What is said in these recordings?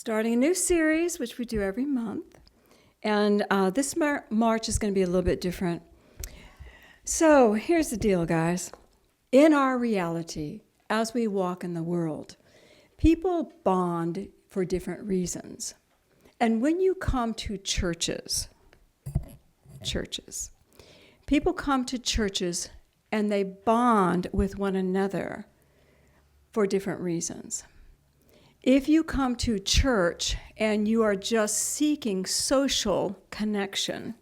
starting a new series, which we do every month. And this March is going to be a little bit different. So here's the deal, guys. In our reality, as we walk in the world, people bond for different reasons. And when you come to churches, people come to churches and they bond with one another for different reasons. If you come to church and you are just seeking social connection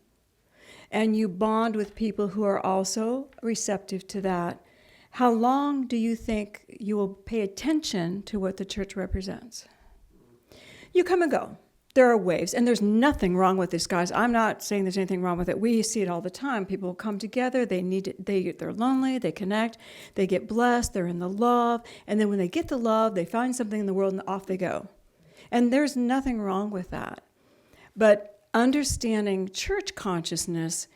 and you bond with people who are also receptive to that, how long do you think you will pay attention to what the church represents? You come and go. There are waves, and there's nothing wrong with this, guys. I'm not saying there's anything wrong with it. We see it all the time. People come together, they're lonely, they connect, they get blessed, they're in the love, and then when they get the love, they find something in the world and off they go. And there's nothing wrong with that. But understanding church consciousness,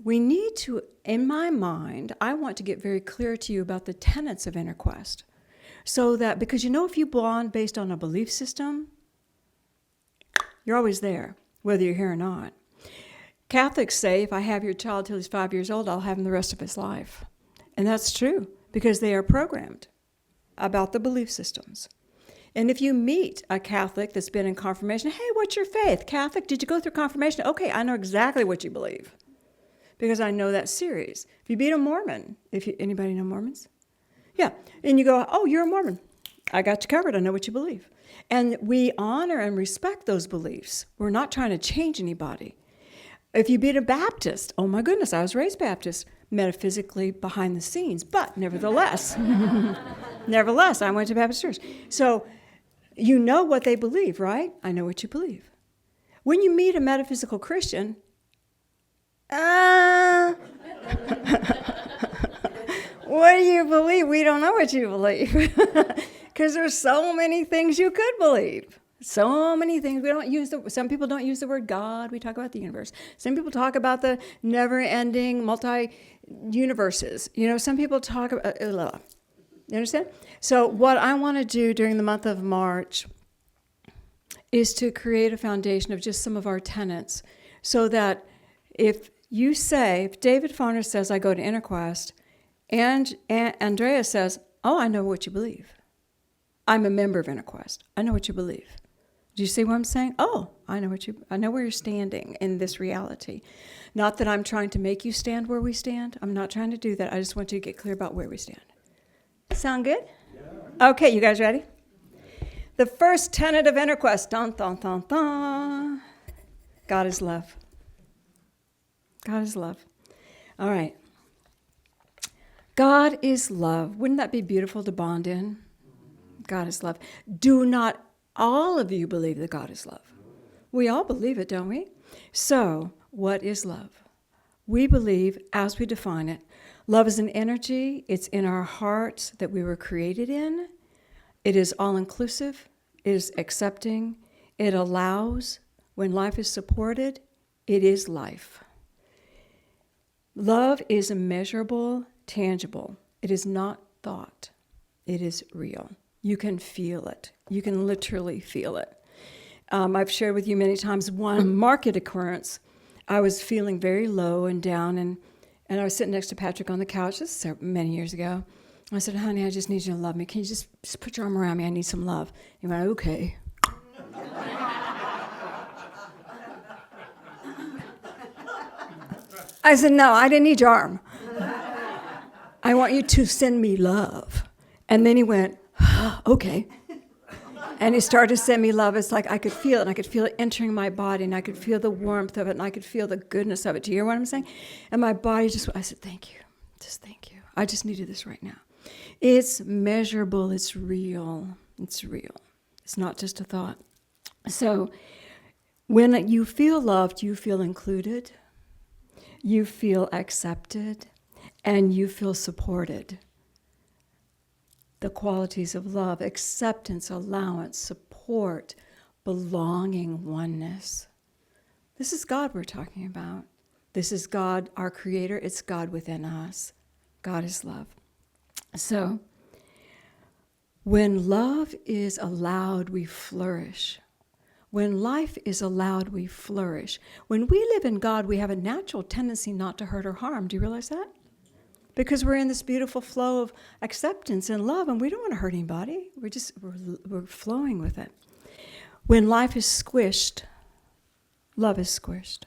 we need to, in my mind, I want to get very clear to you about the tenets of InnerQuest. So that, because if you bond based on a belief system, you're always there, whether you're here or not. Catholics say, if I have your child till he's 5 years old, I'll have him the rest of his life. And that's true, because they are programmed about the belief systems. And if you meet a Catholic that's been in confirmation, hey, what's your faith? Catholic, did you go through confirmation? Okay, I know exactly what you believe, because I know that series. If you meet a Mormon, anybody know Mormons? Yeah, and you go, oh, you're a Mormon. I got you covered. I know what you believe. And we honor and respect those beliefs. We're not trying to change anybody. If you meet a Baptist, oh my goodness, I was raised Baptist, metaphysically behind the scenes, but nevertheless, I went to Baptist church. So you know what they believe, right? I know what you believe. When you meet a metaphysical Christian, what do you believe? We don't know what you believe. Because there's so many things you could believe. So many things. Some people don't use the word God. We talk about the universe. Some people talk about the never-ending multi-universes. Some people talk about... You understand? So what I want to do during the month of March is to create a foundation of just some of our tenets, so that if David Farner says, I go to InnerQuest, and Andrea says, oh, I know what you believe. I'm a member of InnerQuest. I know what you believe. Do you see what I'm saying? Oh, I know where you're standing in this reality. Not that I'm trying to make you stand where we stand. I'm not trying to do that. I just want you to get clear about where we stand. Sound good? Yeah. Okay, you guys ready? The first tenet of InnerQuest. Dun, dun, dun, dun. God is love. God is love. All right. God is love. Wouldn't that be beautiful to bond in? God is love. Do not all of you believe that God is love? We all believe it, don't we? So, what is love? We believe, as we define it, love is an energy. It's in our hearts that we were created in. It is all-inclusive. It is accepting. It allows. When life is supported, it is life. Love is immeasurable, tangible. It is not thought. It is real. You can feel it. You can literally feel it. I've shared with you many times one market occurrence. I was feeling very low and down, and I was sitting next to Patrick on the couch. This is many years ago. I said, honey, I just need you to love me. Can you just put your arm around me? I need some love. He went, okay. I said, no, I didn't need your arm. I want you to send me love. And then he went, okay. And he started to send me love. It's like I could feel it, and I could feel it entering my body, and I could feel the warmth of it, and I could feel the goodness of it. Do you hear what I'm saying? And my body I said, thank you. Just thank you. I just needed this right now. It's measurable. It's real. It's real. It's not just a thought. So when you feel loved, you feel included, you feel accepted, and you feel supported. The qualities of love: acceptance, allowance, support, belonging, oneness. This is God we're talking about. This is God, our Creator. It's God within us. God is love. So, when love is allowed, we flourish. When life is allowed, we flourish. When we live in God, we have a natural tendency not to hurt or harm. Do you realize that? Because we're in this beautiful flow of acceptance and love, and we don't want to hurt anybody. We're flowing with it. When life is squished, love is squished.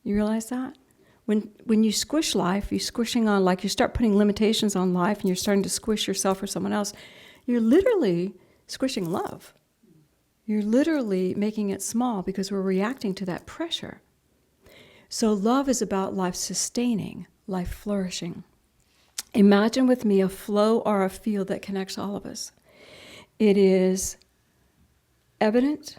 You realize that? When you squish life, you're squishing on, like you start putting limitations on life and you're starting to squish yourself or someone else, you're literally squishing love. You're literally making it small because we're reacting to that pressure. So love is about life sustaining, life flourishing. Imagine with me a flow or a field that connects all of us. It is evident.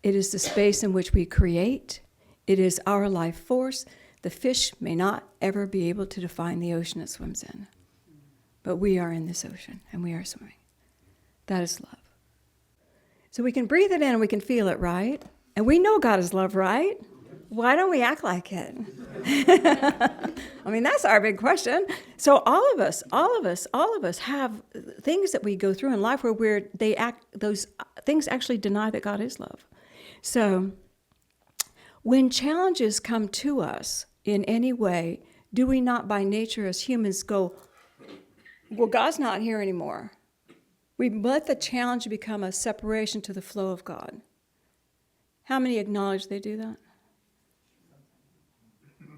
It is the space in which we create. It is our life force. The fish may not ever be able to define the ocean it swims in. But we are in this ocean, and we are swimming. That is love. So we can breathe it in and we can feel it, right? And we know God is love, right? Why don't we act like it? I mean, that's our big question. So all of us have things that we go through in life where those things actually deny that God is love. So when challenges come to us in any way, do we not by nature as humans go, well, God's not here anymore? We let the challenge become a separation to the flow of God. How many acknowledge they do that?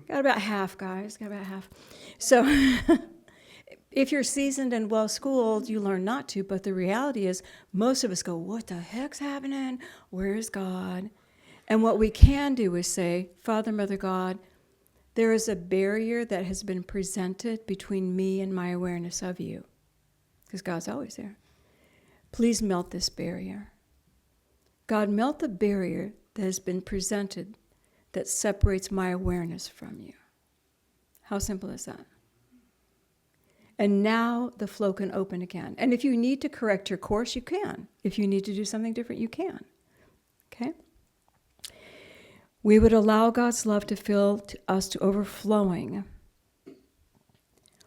Got about half, guys. Got about half. So if you're seasoned and well-schooled, you learn not to. But the reality is most of us go, what the heck's happening? Where is God? And what we can do is say, Father, Mother God, there is a barrier that has been presented between me and my awareness of you. Because God's always there. Please melt this barrier. God, melt the barrier that has been presented that separates my awareness from you. How simple is that? And now the flow can open again. And if you need to correct your course, you can. If you need to do something different, you can. Okay? We would allow God's love to fill us to overflowing.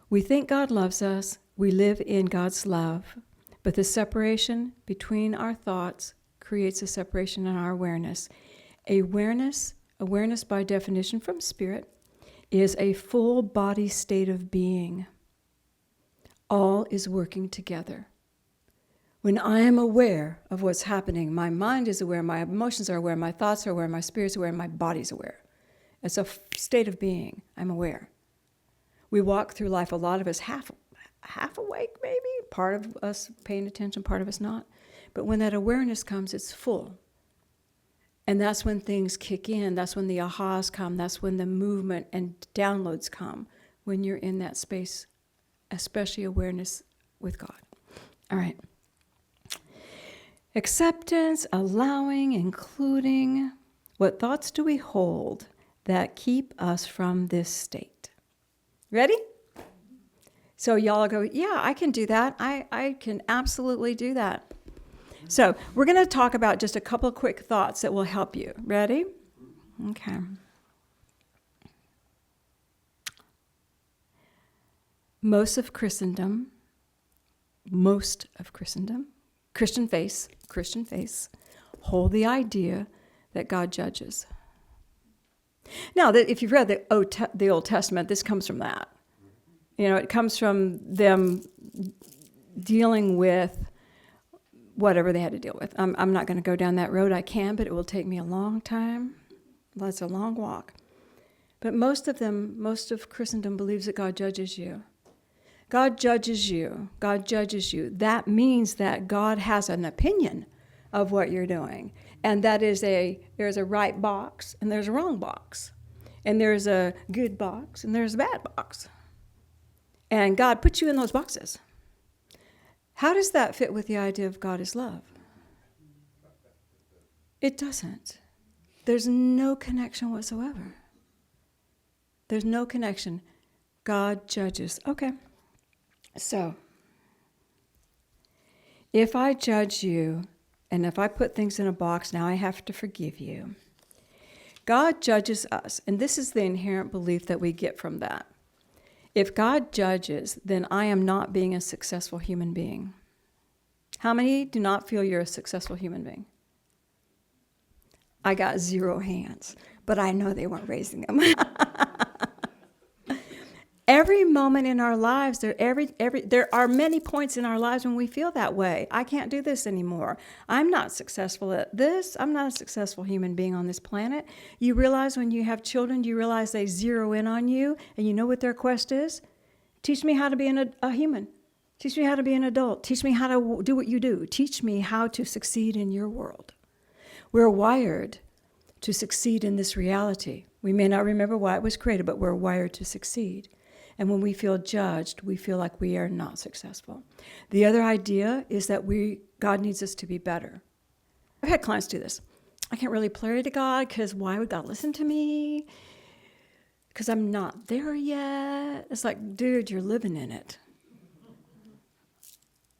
We think God loves us. We live in God's love. But the separation between our thoughts creates a separation in our awareness. Awareness by definition from spirit, is a full body state of being. All is working together. When I am aware of what's happening, my mind is aware, my emotions are aware, my thoughts are aware, my spirit's aware, my body's aware. It's a state of being. I'm aware. We walk through life, a lot of us half awake maybe, part of us paying attention, part of us not. But when that awareness comes, it's full. And that's when things kick in. That's when the ahas come. That's when the movement and downloads come, when you're in that space, especially awareness with God. All right. Acceptance, allowing, including. What thoughts do we hold that keep us from this state? Ready? So y'all go, yeah, I can do that. I can absolutely do that. So we're going to talk about just a couple of quick thoughts that will help you. Ready? Okay. Most of Christendom, Christian faith, hold the idea that God judges. Now, if you've read the Old Testament, this comes from that. You know, it comes from them dealing with whatever they had to deal with. I'm not going to go down that road. I can, but it will take me a long time. Well, it's a long walk. But most of Christendom believes that God judges you. God judges you. God judges you. That means that God has an opinion of what you're doing. And that is there's a right box and there's a wrong box. And there's a good box and there's a bad box. And God puts you in those boxes. How does that fit with the idea of God is love? It doesn't. There's no connection whatsoever. There's no connection. God judges. Okay. So, if I judge you, and if I put things in a box, now I have to forgive you. God judges us, and this is the inherent belief that we get from that. If God judges, then I am not being a successful human being. How many do not feel you're a successful human being? I got 0 hands, but I know they weren't raising them. Every moment in our lives, there are many points in our lives when we feel that way. I can't do this anymore. I'm not successful at this. I'm not a successful human being on this planet. You realize when you have children, you realize they zero in on you, and you know what their quest is? Teach me how to be a human. Teach me how to be an adult. Teach me how to do what you do. Teach me how to succeed in your world. We're wired to succeed in this reality. We may not remember why it was created, but we're wired to succeed. And when we feel judged, we feel like we are not successful. The other idea is that God needs us to be better. I've had clients do this. I can't really pray to God because why would God listen to me? Because I'm not there yet. It's like, dude, you're living in it.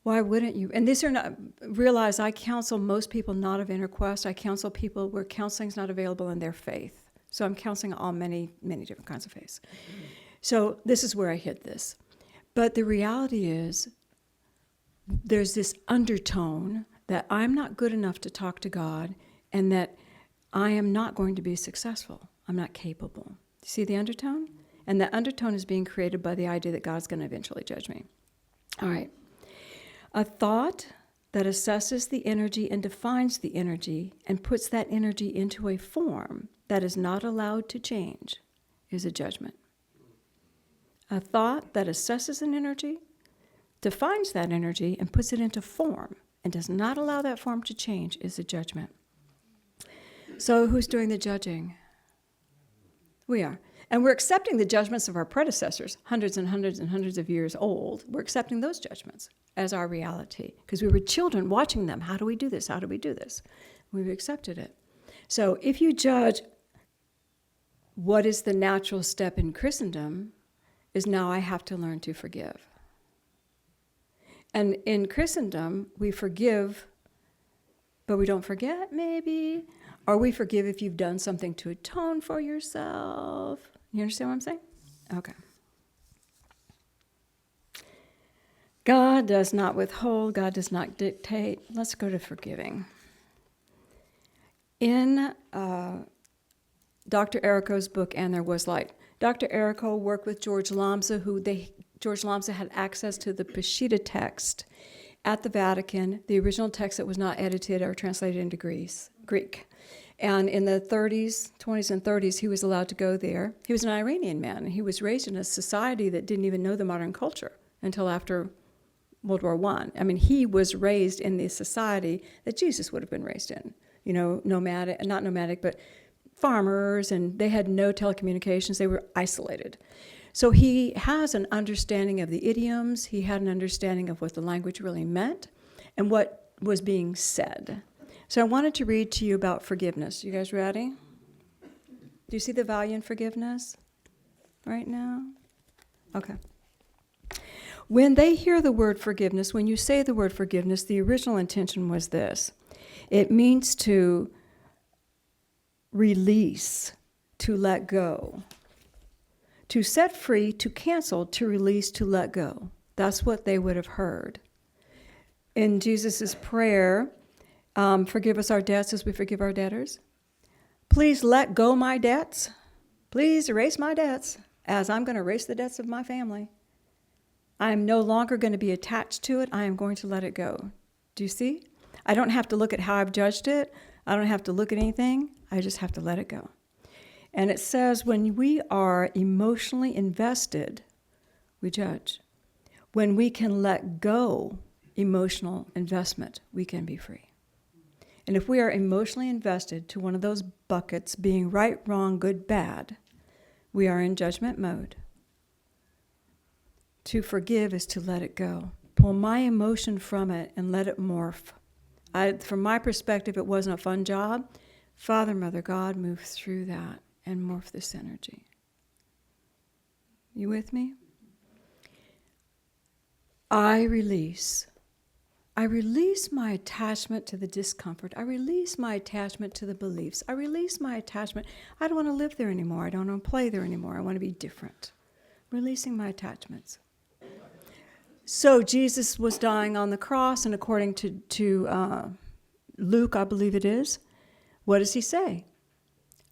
Why wouldn't you? And these are not, realize I counsel most people not of InnerQuest. I counsel people where counseling's not available in their faith. So I'm counseling all many, many different kinds of faiths. So this is where I hit this. But the reality is there's this undertone that I'm not good enough to talk to God and that I am not going to be successful. I'm not capable. See the undertone? And that undertone is being created by the idea that God's going to eventually judge me. All right. A thought that assesses the energy and defines the energy and puts that energy into a form that is not allowed to change is a judgment. A thought that assesses an energy, defines that energy, and puts it into form and does not allow that form to change is a judgment. So who's doing the judging? We are. And we're accepting the judgments of our predecessors, hundreds and hundreds and hundreds of years old. We're accepting those judgments as our reality because we were children watching them. How do we do this? How do we do this? We've accepted it. So if you judge what is the natural step in Christendom, is now I have to learn to forgive. And in Christendom, we forgive, but we don't forget, maybe. Or we forgive if you've done something to atone for yourself. You understand what I'm saying? Okay. God does not withhold. God does not dictate. Let's go to forgiving. In Dr. Errico's book, And There Was Light, Dr. Errico worked with George Lambsa, George Lambsa had access to the Peshitta text at the Vatican, the original text that was not edited or translated into Greek. And in the 20s and 30s, he was allowed to go there. He was an Iranian man, and he was raised in a society that didn't even know the modern culture until after World War I. I mean, he was raised in the society that Jesus would have been raised in. You know, not nomadic, but farmers, and they had no telecommunications. They were isolated. So he has an understanding of the idioms. He had an understanding of what the language really meant and what was being said. So I wanted to read to you about forgiveness. You guys ready? Do you see the value in forgiveness right now? Okay. When they hear the word forgiveness, when you say the word forgiveness, the original intention was this. It means to release, to let go, to set free, to cancel, to release, to let go. That's what they would have heard. In Jesus' prayer, forgive us our debts as we forgive our debtors. Please let go my debts. Please erase my debts as I'm going to erase the debts of my family. I am no longer going to be attached to it. I am going to let it go. Do you see? I don't have to look at how I've judged it. I don't have to look at anything. I just have to let it go. And it says when we are emotionally invested, we judge. When we can let go emotional investment, we can be free. And if we are emotionally invested to one of those buckets, being right, wrong, good, bad, we are in judgment mode. To forgive is to let it go. Pull my emotion from it and let it morph. From my perspective, it wasn't a fun job. Father, Mother, God moved through that and morphed this energy. You with me? I release my attachment to the discomfort. I release my attachment to the beliefs. I release my attachment. I don't want to live there anymore. I don't want to play there anymore. I want to be different. Releasing my attachments. So Jesus was dying on the cross, and according to Luke, I believe it is, What does he say?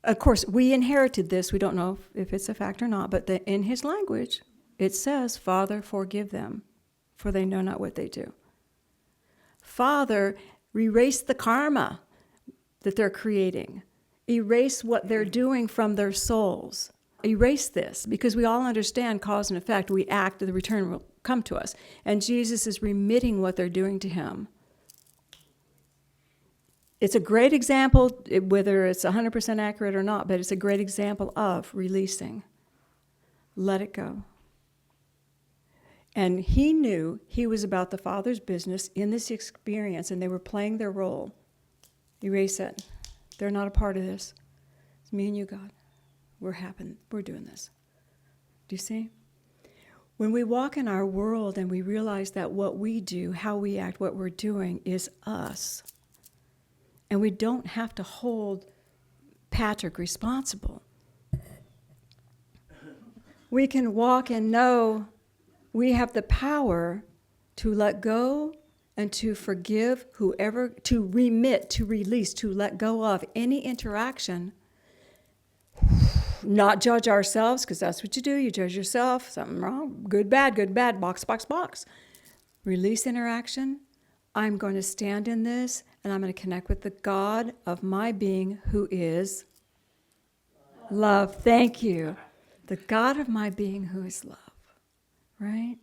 Of course, we inherited this. We don't know if it's a fact or not, but in his language, it says, Father, forgive them, for they know not what they do. Father, erase the karma that they're creating. Erase what they're doing from their souls. Erase this, because we all understand cause and effect. We act, the return will come to us. And Jesus is remitting what they're doing to him. It's a great example, whether it's 100% accurate or not, but it's a great example of releasing. Let it go. And he knew he was about the Father's business in this experience, and they were playing their role. Erase it. They're not a part of this. It's me and you, God. We're doing this. Do you see? When we walk in our world and we realize that what we do, how we act, what we're doing is us, and we don't have to hold Patrick responsible. We can walk and know we have the power to let go and to forgive whoever, to remit, to release, to let go of any interaction. Not judge ourselves, because that's what you do. You judge yourself. Something wrong. Good, bad, box, box, box. Release interaction. I'm going to stand in this, and I'm going to connect with the God of my being, who is love. Thank you. The God of my being, who is love. Right?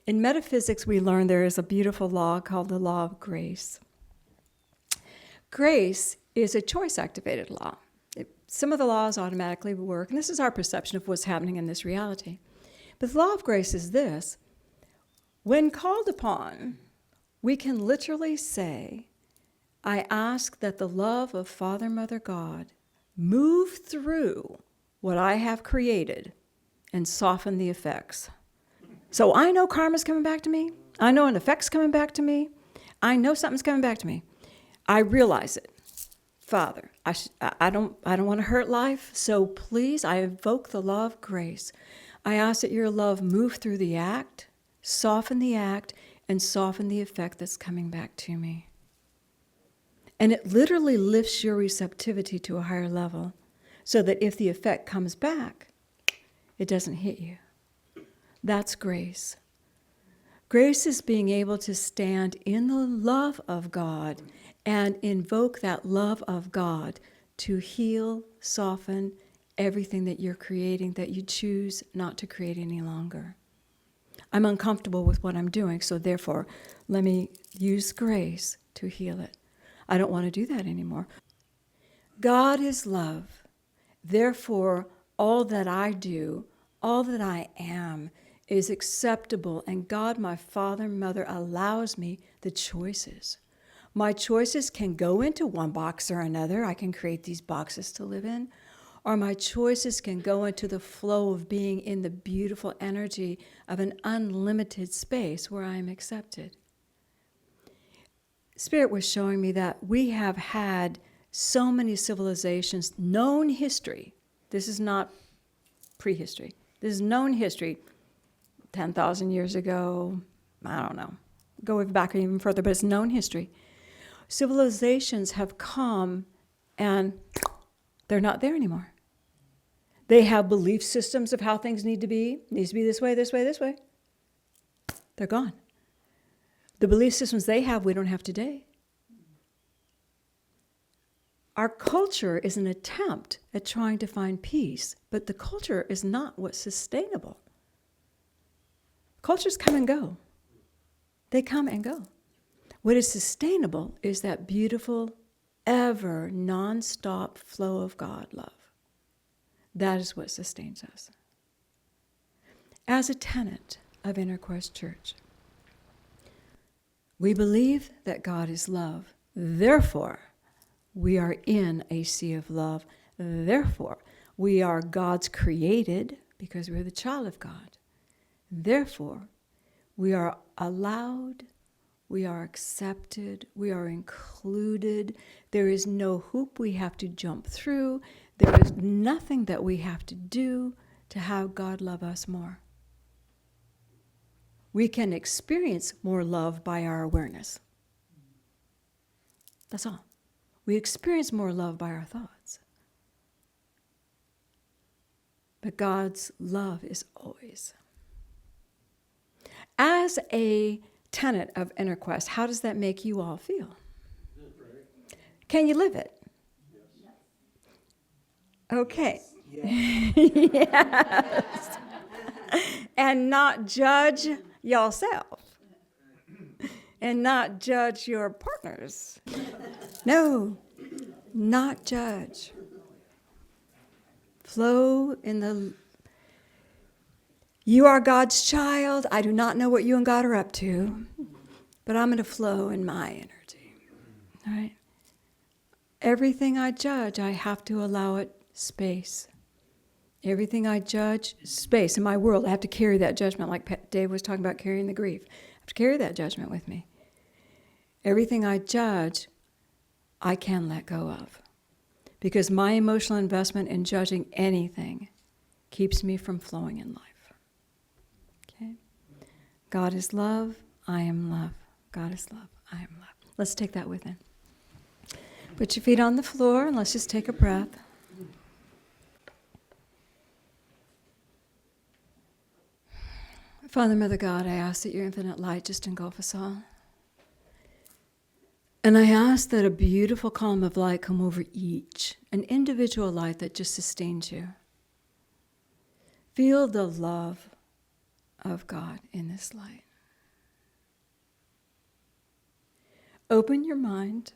In metaphysics, we learn there is a beautiful law called the law of grace. Grace is a choice-activated law. Some of the laws automatically work, and this is our perception of what's happening in this reality. But the law of grace is this. When called upon, we can literally say, I ask that the love of Father, Mother, God move through what I have created and soften the effects. So I know karma's coming back to me. I know an effect's coming back to me. I know something's coming back to me. I realize it. Father, I don't want to hurt life, so please, I invoke the law of grace. I ask that your love move through the act, soften the act, and soften the effect that's coming back to me. And it literally lifts your receptivity to a higher level, so that if the effect comes back, it doesn't hit you. That's grace. Grace is being able to stand in the love of God and invoke that love of God to heal, soften everything that you're creating that you choose not to create any longer. I'm uncomfortable with what I'm doing, so therefore, let me use grace to heal it. I don't want to do that anymore. God is love. Therefore, all that I do, all that I am, is acceptable, and God, my Father, Mother, allows me the choices. My choices can go into one box or another. I can create these boxes to live in. Or my choices can go into the flow of being in the beautiful energy of an unlimited space where I am accepted. Spirit was showing me that we have had so many civilizations, known history. This is not prehistory. This is known history. 10,000 years ago, I don't know. Go back even further, but it's known history. Civilizations have come and they're not there anymore. They have belief systems of how things need to be. It needs to be this way, this way, this way. They're gone. The belief systems they have, we don't have today. Our culture is an attempt at trying to find peace, but the culture is not what's sustainable. Cultures come and go. They come and go. What is sustainable is that beautiful, ever, non-stop flow of God love. That is what sustains us. As a tenet of Inner Quest Church, we believe that God is love. Therefore, we are in a sea of love. Therefore, we are God's created because we're the child of God. Therefore, we are allowed, we are accepted, we are included. There is no hoop we have to jump through. There is nothing that we have to do to have God love us more. We can experience more love by our awareness. That's all. We experience more love by our thoughts. But God's love is always. As a tenet of InnerQuest, how does that make you all feel? Can you live it? Yes. Okay. Yes. Yes. And not judge yourself. And not judge your partners. No, not judge. Flow in the... You are God's child. I do not know what you and God are up to, but I'm going to flow in my energy. All right? Everything I judge, I have to allow it space. Everything I judge, space. In my world, I have to carry that judgment, like Dave was talking about carrying the grief. I have to carry that judgment with me. Everything I judge, I can let go of. Because my emotional investment in judging anything keeps me from flowing in life. Okay? God is love, I am love. God is love, I am love. Let's take that within. Put your feet on the floor and let's just take a breath. Father, Mother God, I ask that your infinite light just engulf us all. And I ask that a beautiful column of light come over each, an individual light that just sustains you. Feel the love of God in this light. Open your mind.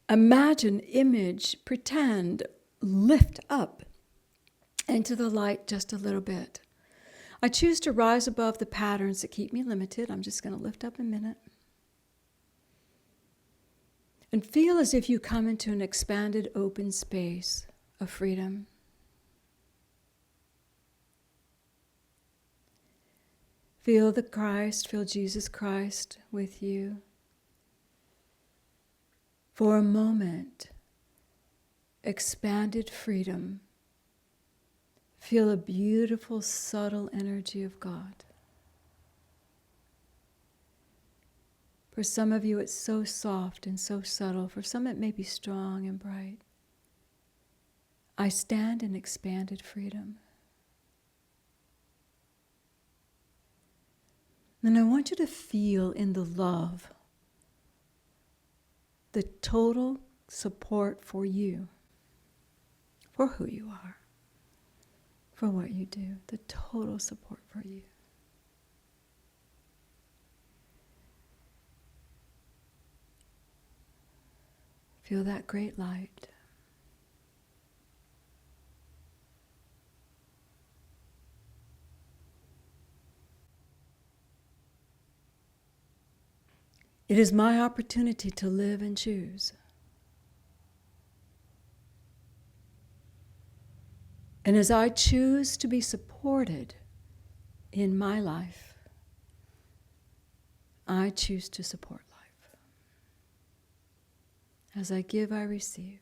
Imagine, image, pretend, lift up into the light just a little bit. I choose to rise above the patterns that keep me limited. I'm just going to lift up a minute. And feel as if you come into an expanded, open space of freedom. Feel the Christ, feel Jesus Christ with you. For a moment, expanded freedom. Feel a beautiful, subtle energy of God. For some of you, it's so soft and so subtle. For some, it may be strong and bright. I stand in expanded freedom. And I want you to feel in the love the total support for you, for who you are, for what you do, the total support for you. Feel that great light. It is my opportunity to live and choose. And as I choose to be supported in my life, I choose to support life. As I give, I receive.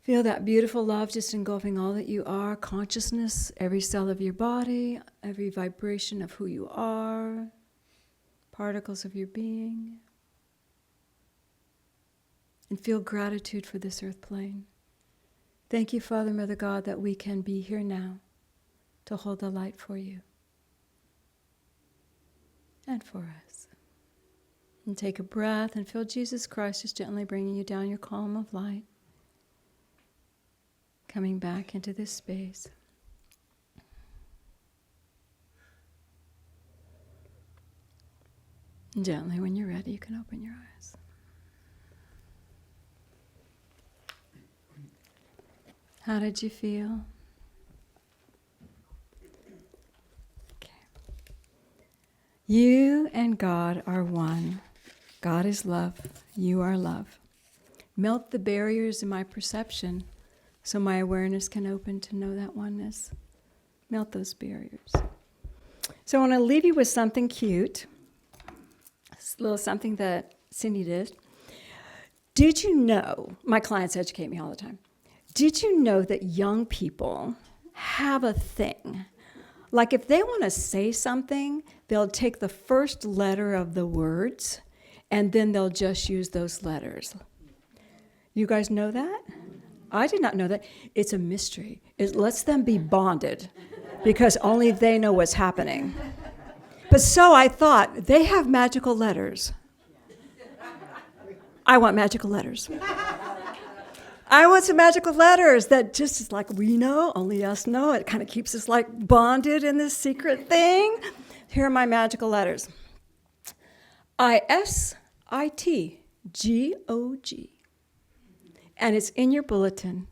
Feel that beautiful love just engulfing all that you are, consciousness, every cell of your body, every vibration of who you are, particles of your being. And feel gratitude for this earth plane. Thank you, Father, Mother God, that we can be here now to hold the light for you and for us. And take a breath and feel Jesus Christ just gently bringing you down your column of light. Coming back into this space. And gently, when you're ready, you can open your eyes. How did you feel? Okay. You and God are one. God is love. You are love. Melt the barriers in my perception so my awareness can open to know that oneness. Melt those barriers. So I want to leave you with something cute. It's a little something that Cindy did. Did you know, my clients educate me all the time, did you know that young people have a thing Like if they want to say something, they'll take the first letter of the words, and then they'll just use those letters. You guys know that? I did not know that. It's a mystery. It lets them be bonded because only they know what's happening. But so I thought, they have magical letters. I want magical letters. I want some magical letters that just is like, we know, only us know. It kind of keeps us like bonded in this secret thing. Here are my magical letters. ISITGOG. And it's in your bulletin.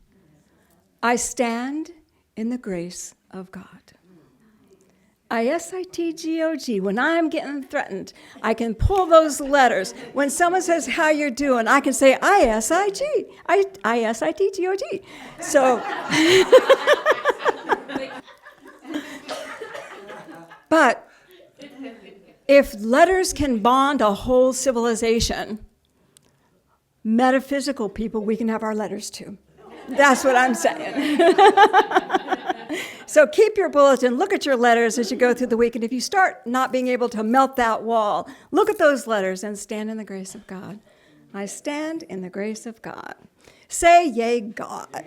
I stand in the grace of God. ISITGOG. When I'm getting threatened, I can pull those letters. When someone says, how you're doing, I can say ISITGOG. So, but if letters can bond a whole civilization, metaphysical people, we can have our letters too. That's what I'm saying. So keep your bulletin, look at your letters as you go through the week, and if you start not being able to melt that wall, look at those letters and stand in the grace of God. I stand in the grace of God. Say, yea, God.